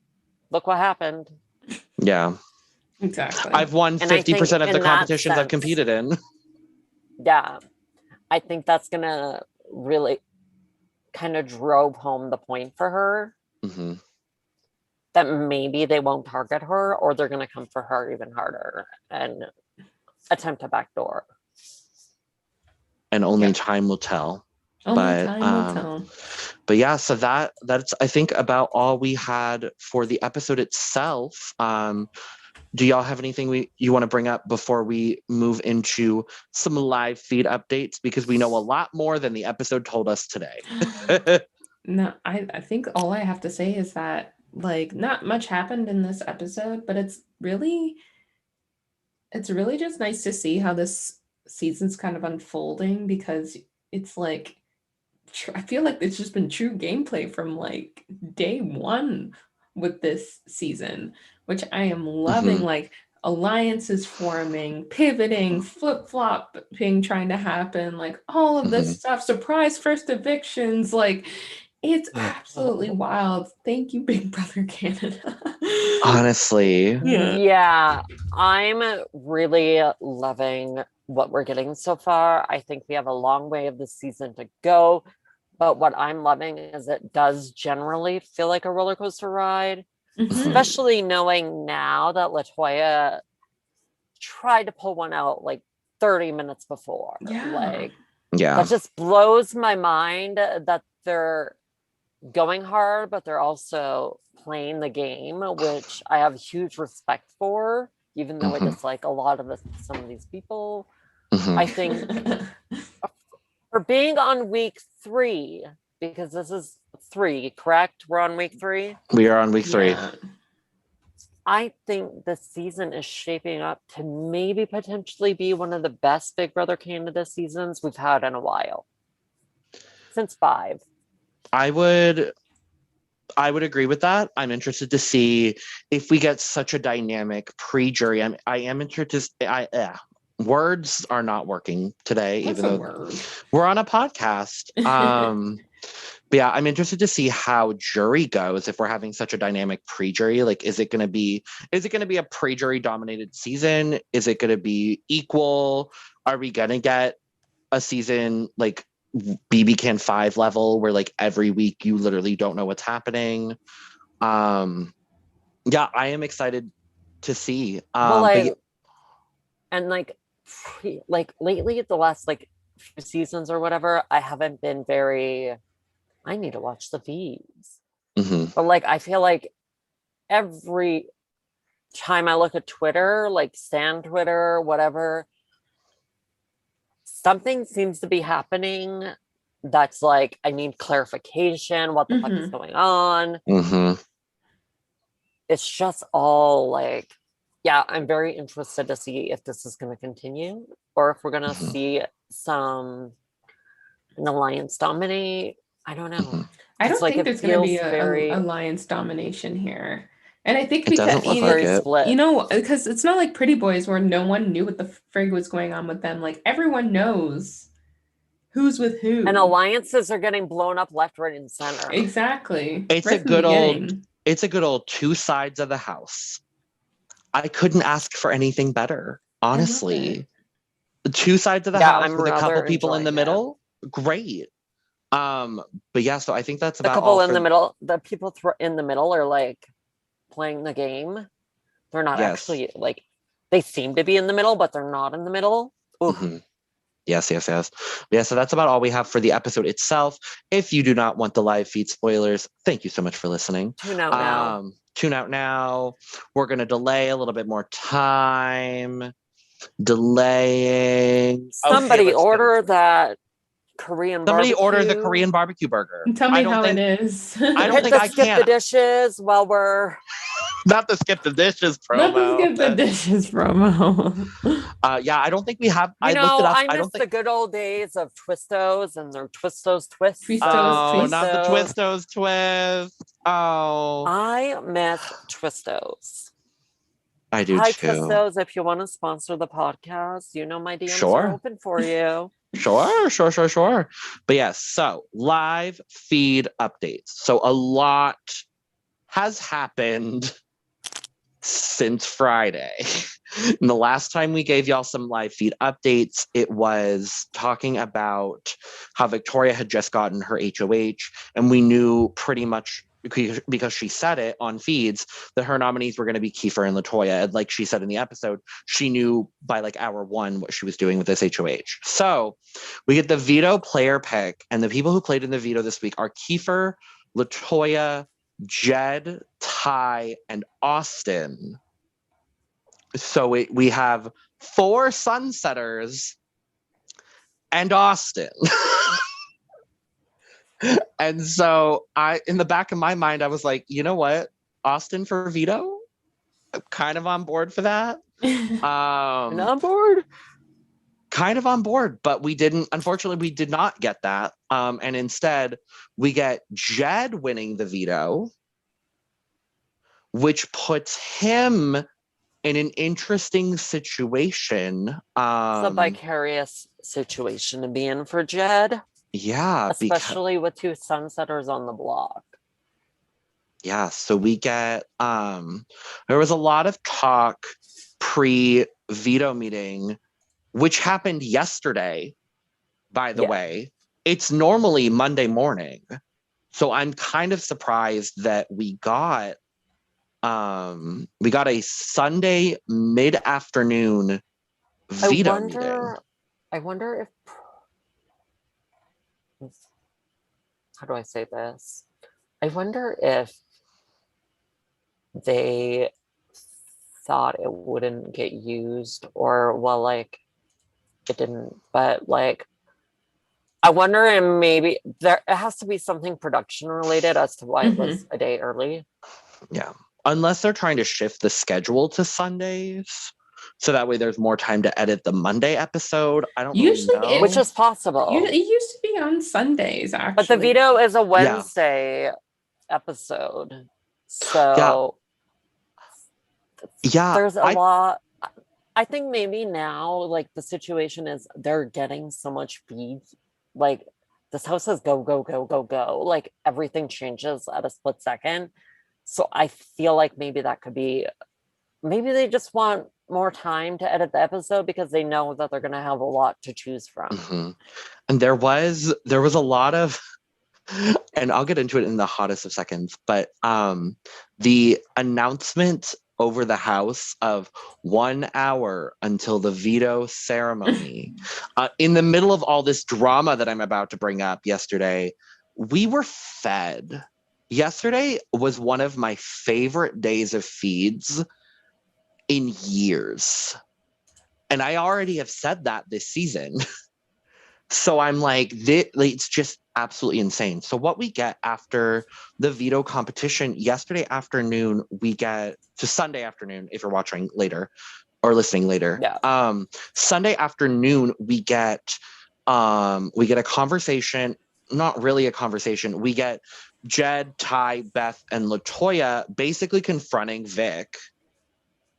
look what happened. Yeah. Exactly. I've won 50% of the competitions I've competed in. Yeah. I think that's going to really kind of drove home the point for her. That maybe they won't target her or they're going to come for her even harder and attempt a backdoor. And only time will tell. Time will tell. But yeah, so that's I think about all we had for the episode itself. Do y'all have anything you want to bring up before we move into some live feed updates? Because we know a lot more than the episode told us today. No, I think all I have to say is that like not much happened in this episode, but it's really just nice to see how this season's kind of unfolding because it's like I feel like it's just been true gameplay from like day 1 with this season, which I am loving. Like alliances forming, pivoting, flip-flopping trying to happen, like all of this stuff, surprise first evictions, like it's absolutely wild. Thank you, Big Brother Canada. Honestly. Yeah, I'm really loving what we're getting so far. I think we have a long way of the season to go. But what I'm loving is it does generally feel like a roller coaster ride, especially knowing now that Latoya tried to pull one out like 30 minutes before. That just blows my mind that they're going hard, but they're also playing the game, which I have huge respect for, even though I dislike a lot of some of these people. I think for being on week 3, because this is 3, correct? We're on week 3? We are on week 3. Yeah. I think the season is shaping up to maybe potentially be one of the best Big Brother Canada seasons we've had in a while. Since 5. I would agree with that. I'm interested to see if we get such a dynamic pre-jury. I am interested. Words are not working today, What's even a though word? we're on a podcast. But yeah, I'm interested to see how jury goes if we're having such a dynamic pre-jury. Like, is it going to be a pre-jury dominated season? Is it going to be equal? Are we going to get a season like BBCAN 5 level where like every week you literally don't know what's happening? Yeah, I am excited to see. And like lately, the last like few seasons or whatever, I haven't been very. I need to watch the feeds. Mhm. But like, I feel like every time I look at Twitter, like Stan Twitter, whatever, something seems to be happening that's like, I need clarification. What the fuck is going on? Mhm. It's just all like, yeah, I'm very interested to see if this is going to continue or if we're going to see an alliance dominate. I don't know. I don't like, think it there's going to be feels very- a alliance domination here. And I think It doesn't look like it. split. you know, because it's not like Pretty Boys where no one knew what the frig was going on with them. Like everyone knows who's with who. And alliances are getting blown up left, right, and center. Exactly. It's right a from the good old beginning. it's a good old two sides of the house. I couldn't ask for anything better, honestly. The two sides of the house I'm with a couple rather people in the enjoying it. middle, great. But yeah, so I think that's The about couple all in for the middle, the people in the middle are like playing the game. They're not Yes. actually like, they seem to be in the middle, but they're not in the middle. Mhm. Yes. Yeah, so that's about all we have for the episode itself. If you do not want the live feed spoilers, thank you so much for listening. Tune out now. Tune out now. We're going to delay a little bit more time. Delaying. Somebody let's get order into it. that Korean Somebody barbecue. order the Korean barbecue burger. Tell me I don't how think, it is. I don't Hit think the I skip can. the dishes while we're Not the skip the dishes Not to promo. skip the dishes promo. Yeah, I don't think we have. You I looked it up. I I miss don't think. the good old days of Twistos and their Twistos twists. Twistos, Not the Twistos twist. Oh, I miss Twistos. I do Hi, too. Twistos. If you want to sponsor the podcast, you know my DMs Sure. are open for you. Sure. But yes, so live feed updates. So a lot has happened since Friday. And the last time we gave y'all some live feed updates, it was talking about how Victoria had just gotten her HOH, and we knew pretty much because she said it on feeds that her nominees were going to be Keifer and LaToya. And like she said in the episode, she knew by like hour 1 what she was doing with this HOH. So we get the veto player pick, and the people who played in the veto this week are Keifer, LaToya, Jed, Ty, and Austin. So we have 4 Sunsetters and Austin. And so in the back of my mind, I was like, you know what? Austin for veto? I'm kind of on board for that. And on board? Kind of on board, but unfortunately, we did not get that. And instead, we get Jed winning the veto, which puts him in an interesting situation. It's a vicarious situation to be in for Jed. Yeah. Especially with 2 Sunsetters on the block. Yeah. So we get, there was a lot of talk pre-veto meeting, which happened yesterday, by the way. It's normally Monday morning. So I'm kind of surprised that we got a Sunday mid-afternoon veto meeting. I wonder if, how do I say this? I wonder if they thought it wouldn't get used, or it didn't. But like, I wonder, and maybe it has to be something production related as to why it was a day early. Yeah. Unless they're trying to shift the schedule to Sundays. So that way there's more time to edit the Monday episode. I don't Usually really know. Which is possible. It used to be on Sundays, actually. But the veto is a Wednesday episode. So there's a lot. I think maybe now, like, the situation is they're getting so much feeds. Like, this house says go, go, go, go, go. Like, everything changes at a split second. So I feel like maybe that could be, maybe they just want more time to edit the episode because they know that they're going to have a lot to choose from. And there was a lot of, and I'll get into it in the hottest of seconds, but the announcement over the house of 1 hour until the veto ceremony, in the middle of all this drama that I'm about to bring up yesterday, we were fed. Yesterday was one of my favorite days of feeds in years. And I already have said that this season. So I'm like, it's just absolutely insane. So what we get after the veto competition yesterday afternoon, we get to Sunday afternoon, if you're watching later or listening later. Yeah. Sunday afternoon, we get a conversation, not really a conversation. We get Jed, Ty, Beth, and LaToya basically confronting Vic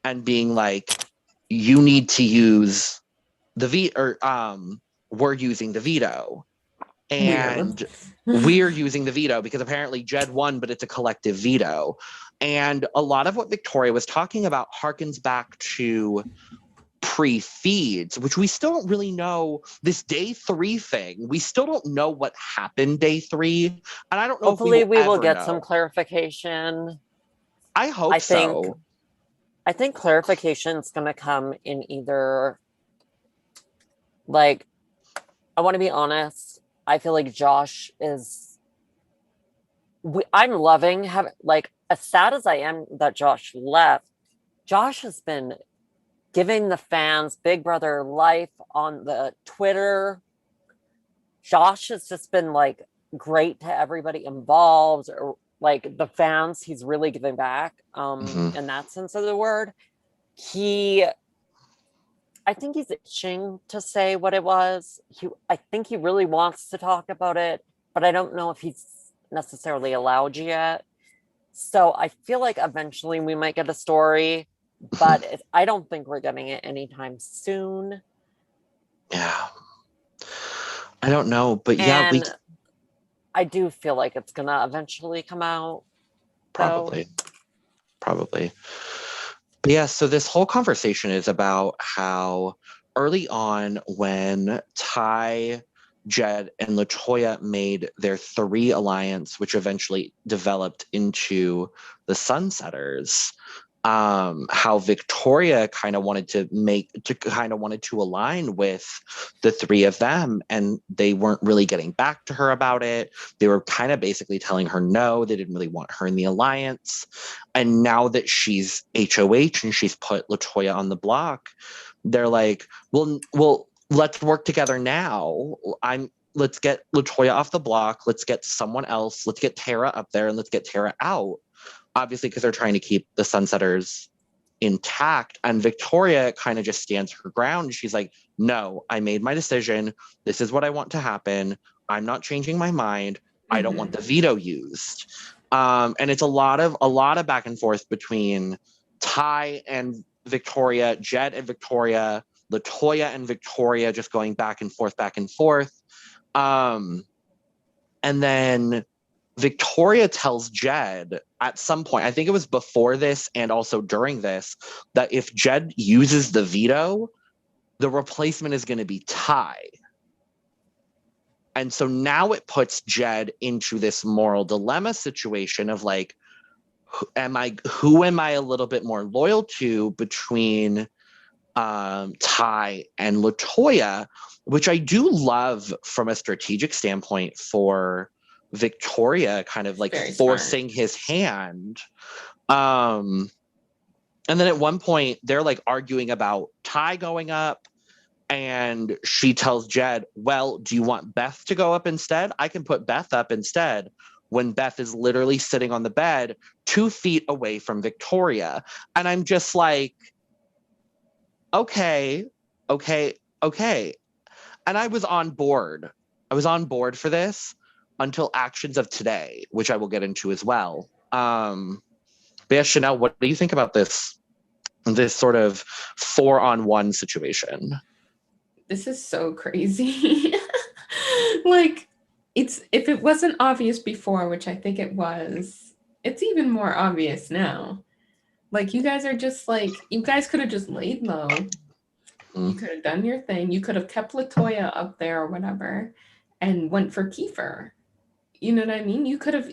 and being like, you need to use the we're using the veto. And we're using the veto because apparently Jed won, but it's a collective veto. And a lot of what Victoria was talking about harkens back to pre-feeds, which we still don't really know. This day 3 thing, we still don't know what happened day 3. And I don't know Hopefully if we will get know. some clarification. I hope so. I think clarification is going to come in either, like, I want to be honest. I feel like Josh is. I'm loving having, like, as sad as I am that Josh left. Josh has been giving the fans Big Brother life on the Twitter. Josh has just been like great to everybody involved, or like the fans. He's really giving back. In that sense of the word, I think he's itching to say what it was. I think he really wants to talk about it, but I don't know if he's necessarily allowed yet. So I feel like eventually we might get a story, but I don't think we're getting it anytime soon. Yeah. I don't know, but I do feel like it's gonna eventually come out. Probably. But yeah, so this whole conversation is about how early on when Ty, Jed, and LaToya made their 3 alliance, which eventually developed into the Sunsetters, how Victoria kind of wanted to align with the 3 of them, and they weren't really getting back to her about it. They were kind of basically telling her no, they didn't really want her in the alliance. And now that she's HOH and she's put LaToya on the block, they're like, well, let's work together now. Let's get LaToya off the block. Let's get someone else. Let's get Tara up there and let's get Tara out. Obviously, because they're trying to keep the Sunsetters intact. And Victoria kind of just stands her ground. She's like, no, I made my decision. This is what I want to happen. I'm not changing my mind. I don't want the veto used. And it's a lot of back and forth between Ty and Victoria, Jed and Victoria, LaToya and Victoria, just going back and forth. And then Victoria tells Jed at some point, I think it was before this and also during this, that if Jed uses the veto, the replacement is going to be Ty. And so now it puts Jed into this moral dilemma situation of like, who am I a little bit more loyal to between Ty and LaToya, which I do love from a strategic standpoint for Victoria, kind of like forcing his hand. And then at one point they're like arguing about Ty going up, And she tells Jed, well, do you want Beth to go up instead? I can put Beth up instead, when Beth is literally sitting on the bed 2 feet away from Victoria. And I'm just like, okay. And I was on board. I was on board for this until actions of today, which I will get into as well. But yeah, Chanelle, what do you think about this sort of 4-on-1 situation? This is so crazy. Like, if it wasn't obvious before, which I think it was, it's even more obvious now. Like, you guys are just like, you guys could have just laid low. You could have done your thing. You could have kept Latoya up there or whatever and went for Keifer. You know what I mean? You could have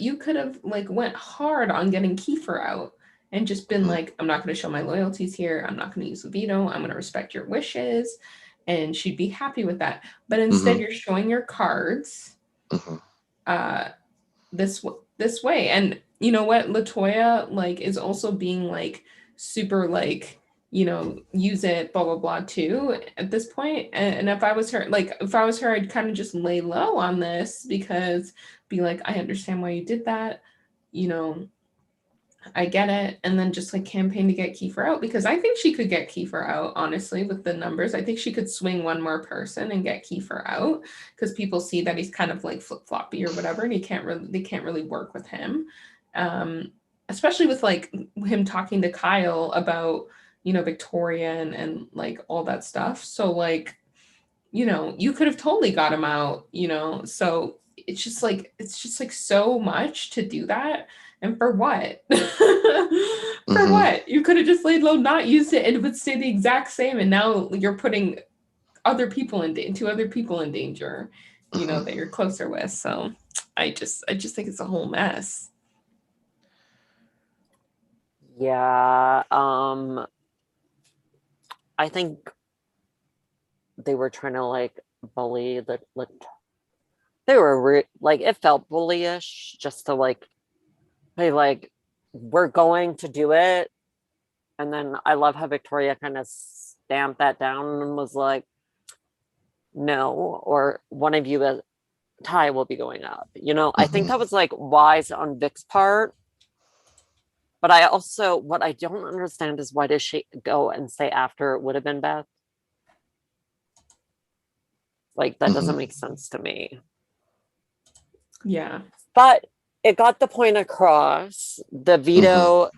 like went hard on getting Keifer out and just been like, I'm not going to show my loyalties here. I'm not going to use the veto. I'm going to respect your wishes. And she'd be happy with that. But instead you're showing your cards this way. And you know what? Latoya like is also being like super like, you know, use it, blah, blah, blah, too, at this point. And if I was her, I'd kind of just lay low on this because be like, I understand why you did that. You know, I get it. And then just like campaign to get Keifer out, because I think she could get Keifer out, honestly, with the numbers. I think she could swing one more person and get Keifer out because people see that he's kind of like flip-floppy or whatever, and they can't really work with him. Especially with like him talking to Kyle about, you know, Victoria and like all that stuff. So like, you know, you could have totally got him out, you know. So it's just like so much to do that. And for what? For what? You could have just laid low, not used it, and it would stay the exact same. And now you're putting other people in danger, you know, that you're closer with. So I just think it's a whole mess. Yeah. I think they were trying to like bully the like they were like it felt bullyish just to like hey, like we're going to do it. And then I love how Victoria kind of stamped that down and was like, no, or one of you, Ty, will be going up. You know, I think that was like wise on Vic's part. But I also, what I don't understand is why does she go and say after it would have been Beth? Like, that doesn't make sense to me. Yeah. But it got the point across. The veto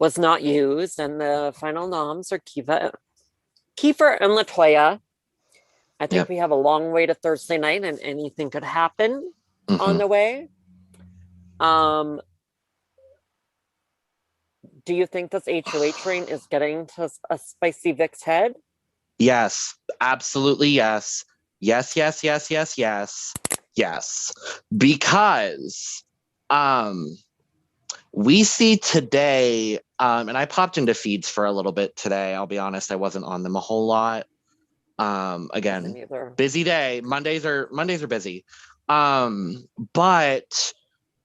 was not used, and the final noms are Keifer and Latoya. I think we have a long way to Thursday night, and anything could happen on the way. Do you think this HOH train is getting to a spicy Vic's head? Yes, absolutely yes. Yes. Because we see today, and I popped into feeds for a little bit today. I'll be honest, I wasn't on them a whole lot. Again, busy day. Mondays are busy. But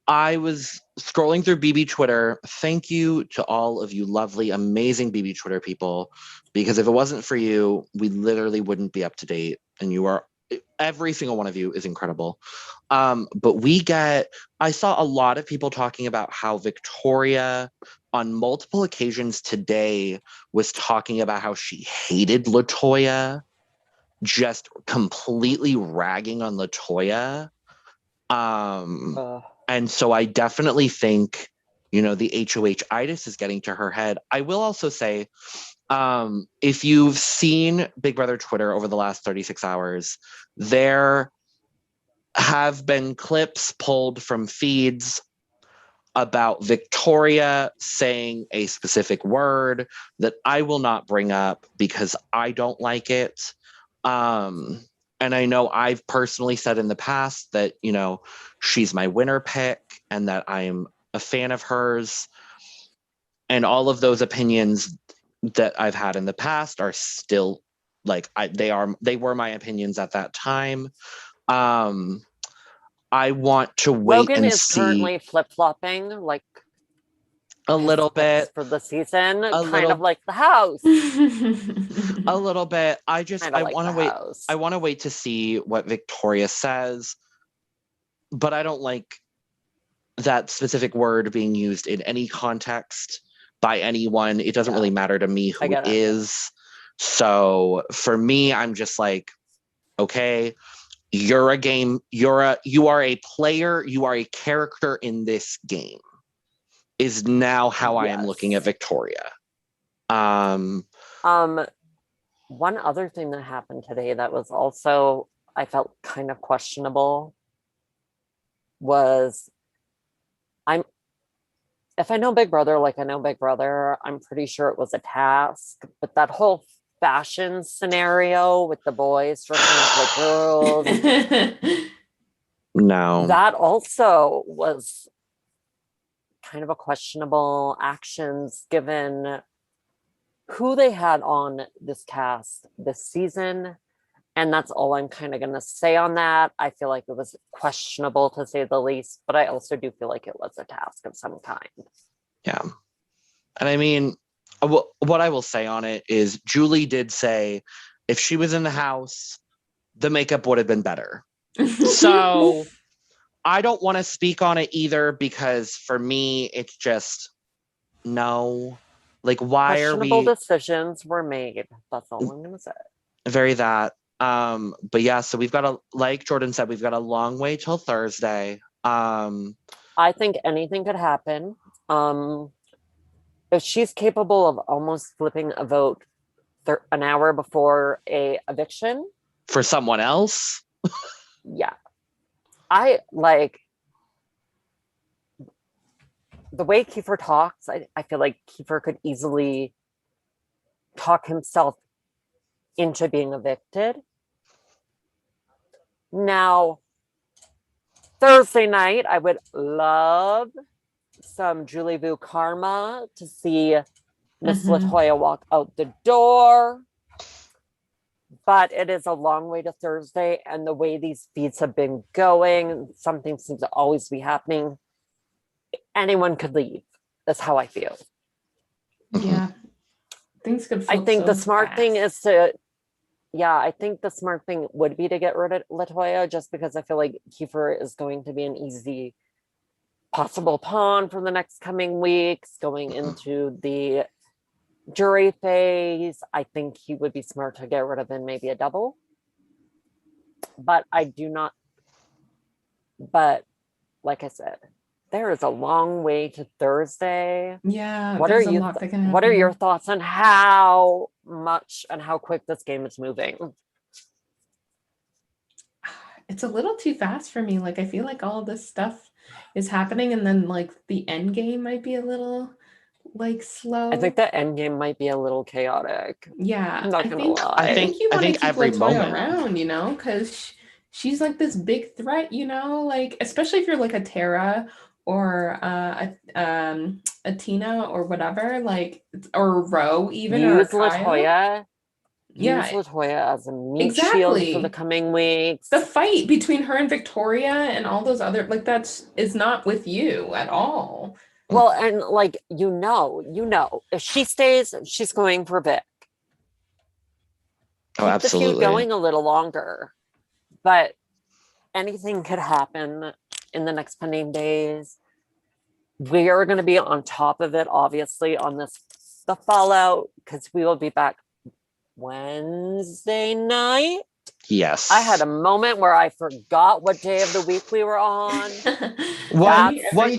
I was scrolling through BB Twitter. Thank you to all of you lovely, amazing BB Twitter people, because if it wasn't for you, we literally wouldn't be up to date. And you are, every single one of you is incredible. But I saw a lot of people talking about how Victoria on multiple occasions today was talking about how she hated Latoya, just completely ragging on Latoya. And so I definitely think, you know, the HOH-itis is getting to her head. I will also say, if you've seen Big Brother Twitter over the last 36 hours, there have been clips pulled from feeds about Victoria saying a specific word that I will not bring up because I don't like it. And I know I've personally said in the past that, you know, she's my winner pick and that I'm a fan of hers. And all of those opinions that I've had in the past are still like, they were my opinions at that time. I want to wait Logan and is see. currently flip-flopping. Like, A little bit. for the season, A kind little- of like the house. A little bit. I Like want to the wait. house. I want to wait to see what Victoria says, but I don't like that specific word being used in any context by anyone. It doesn't really matter to me who it is. So for me, I'm just like, okay, you are a player, you are a character in this game, is now how I am looking at Victoria. One other thing that happened today that was also, I felt kind of questionable was, if I know Big Brother like I know Big Brother, I'm pretty sure it was a task, but that whole fashion scenario with the boys dressing up like girls, No. that also was kind of a questionable actions given who they had on this cast this season. And that's all I'm kind of going to say on that. I feel like it was questionable to say the least, but I also do feel like it was a task of some kind. Yeah. And I mean, what I will say on it is Julie did say if she was in the house, the makeup would have been better. So I don't want to speak on it either, because for me, it's just no. Like, why are we? Questionable decisions were made. That's all I'm going to say. Very that. But yeah, so we've got like Jordyn said, we've got a long way till Thursday. I think anything could happen. If she's capable of almost flipping a vote an hour before a eviction for someone else, yeah, I like the way Keifer talks. I feel like Keifer could easily talk himself into being evicted. Now, Thursday night, I would love some Julie Vu karma to see Miss Latoya walk out the door. But it is a long way to Thursday, and the way these feeds have been going, something seems to always be happening. Anyone could leave. That's how I feel. Yeah. Things could I think so the smart fast. thing is to, I think the smart thing would be to get rid of Latoya, just because I feel like Keifer is going to be an easy possible pawn for the next coming weeks, going into the jury phase. I think he would be smart to get rid of him, maybe a double. But I do not. But like I said, there is a long way to Thursday. Yeah. What are you? What are your thoughts on how much and how quick this game is moving? It's a little too fast for me. Like, I feel like all this stuff is happening, and then like the end game might be a little like slow. I think the end game might be a little chaotic. Yeah, I'm not gonna lie. I think you want to keep every Latoya moment around, you know, because she's like this big threat, you know, like especially if you're like a Tara or a Tina or whatever, like, or a Ro even, or a Kyle. Latoya. Yeah, use Latoya as a meat shield for the coming weeks. The fight between her and Victoria and all those other, like, is not with you at all. Well, and like, you know, if she stays, she's going for Vic. Oh, absolutely. Keep the feud going a little longer, but anything could happen in the next pending days. We are going to be on top of it, obviously, on the fallout, because we will be back Wednesday night. Yes. I had a moment where I forgot what day of the week we were on. What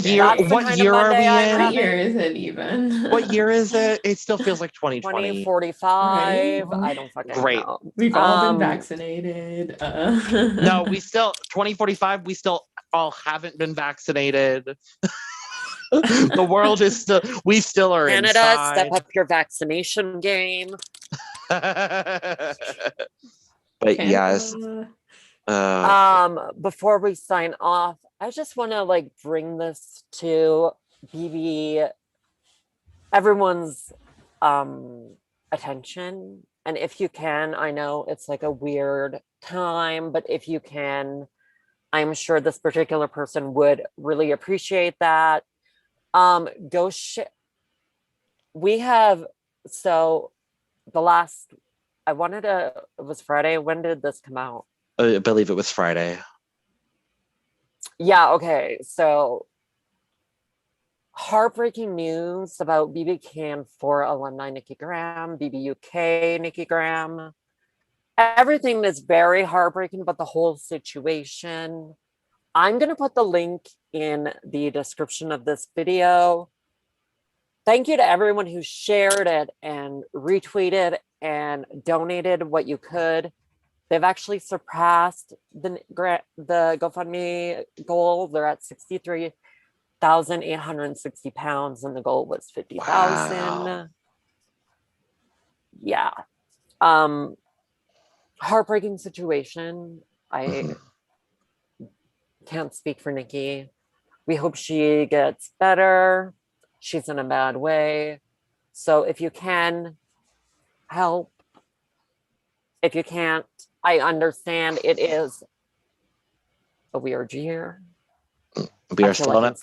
year are we in? What year is it even? What year is it? It still feels like 2020. 2045. Right? I don't fucking know. We've all been vaccinated. No, 2045, we still all haven't been vaccinated. The world is we still are Canada, inside. step up your vaccination game. But yes. Before we sign off, I just want to like bring this to everyone's attention. And if you can, I know it's like a weird time, but if you can, I'm sure this particular person would really appreciate that. Go we have, so the last, it was Friday. When did this come out? I believe it was Friday. Yeah, okay. So heartbreaking news about BBCAN 4 alumni Nikki Grahame, BBUK Nikki Grahame. Everything is very heartbreaking, but the whole situation. I'm going to put the link in the description of this video. Thank you to everyone who shared it and retweeted and donated what you could. They've actually surpassed the GoFundMe goal. They're at 63,860 pounds, and the goal was 50,000. Wow. Yeah. Heartbreaking situation. I can't speak for Nikki. We hope she gets better. She's in a bad way. So if you can help, if you can't, I understand it is a weird year. We are still in a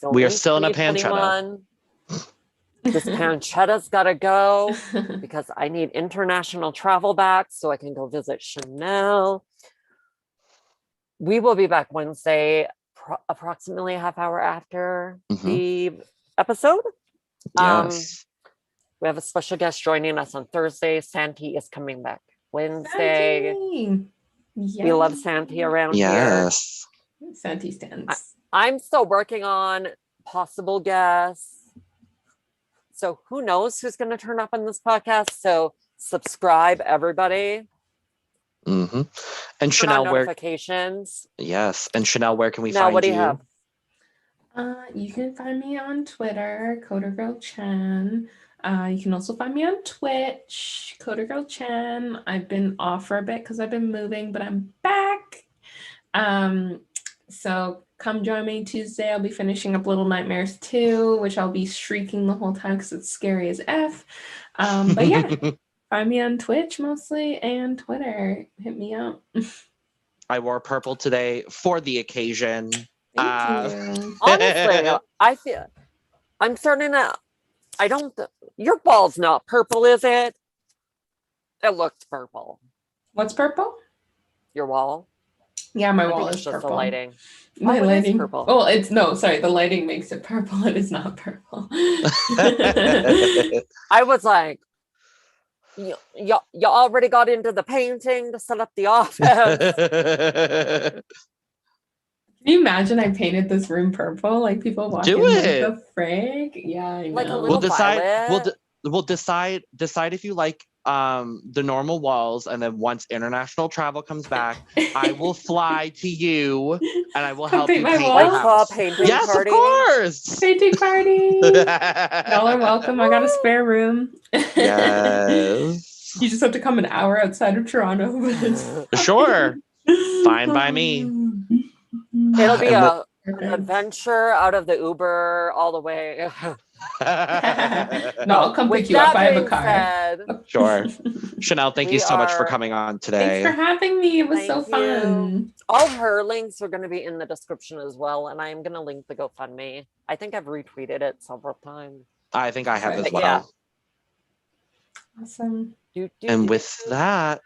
pancetta. This pancetta's gotta go because I need international travel back so I can go visit Chanelle. We will be back Wednesday, approximately a half hour after the episode. Yes. We have a special guest joining us on Thursday. Santi is coming back Wednesday. Yes. We love Santi around here. Yes. Santi stands. I'm still working on possible guests. So who knows who's going to turn up on this podcast? So subscribe, everybody. And Turn on Chanelle, notifications. Yes. And Chanelle, where can we Now, find what do you you? have? You can find me on Twitter, CoderGirlChan. You can also find me on Twitch, CoderGirlChan. I've been off for a bit because I've been moving, but I'm back. So come join me Tuesday. I'll be finishing up Little Nightmares 2, which I'll be shrieking the whole time because it's scary as F. But yeah, find me on Twitch mostly and Twitter. Hit me up. I wore purple today for the occasion. Thank you. Honestly, I feel I'm starting to. Your ball's not purple, is it? It looks purple. What's purple? Your wall. Yeah, my I wall think is it's just purple. the lighting. My it is lighting. purple. Oh, the lighting makes it purple. It is not purple. I was like, you already got into the painting to set up the office. Can you imagine I painted this room purple? Like people walk Do in it. like the frig. Yeah, I know. Like a little violet. We'll decide if you like the normal walls, and then once international travel comes back, I will fly to you and I will help you paint my your house. Painting yes, party. of course. Painting party. Y'all are welcome. I got a spare room. Yes. You just have to come an hour outside of Toronto. Sure. Fine by me. It'll be an adventure out of the Uber all the way. No, I'll come pick you up. I have a car. Sure. Chanelle, thank you so much for coming on today. Thanks for having me. It was so fun. All her links are going to be in the description as well. And I'm going to link the GoFundMe. I think I've retweeted it several times. I think I have as well. Yeah. Awesome. And with that,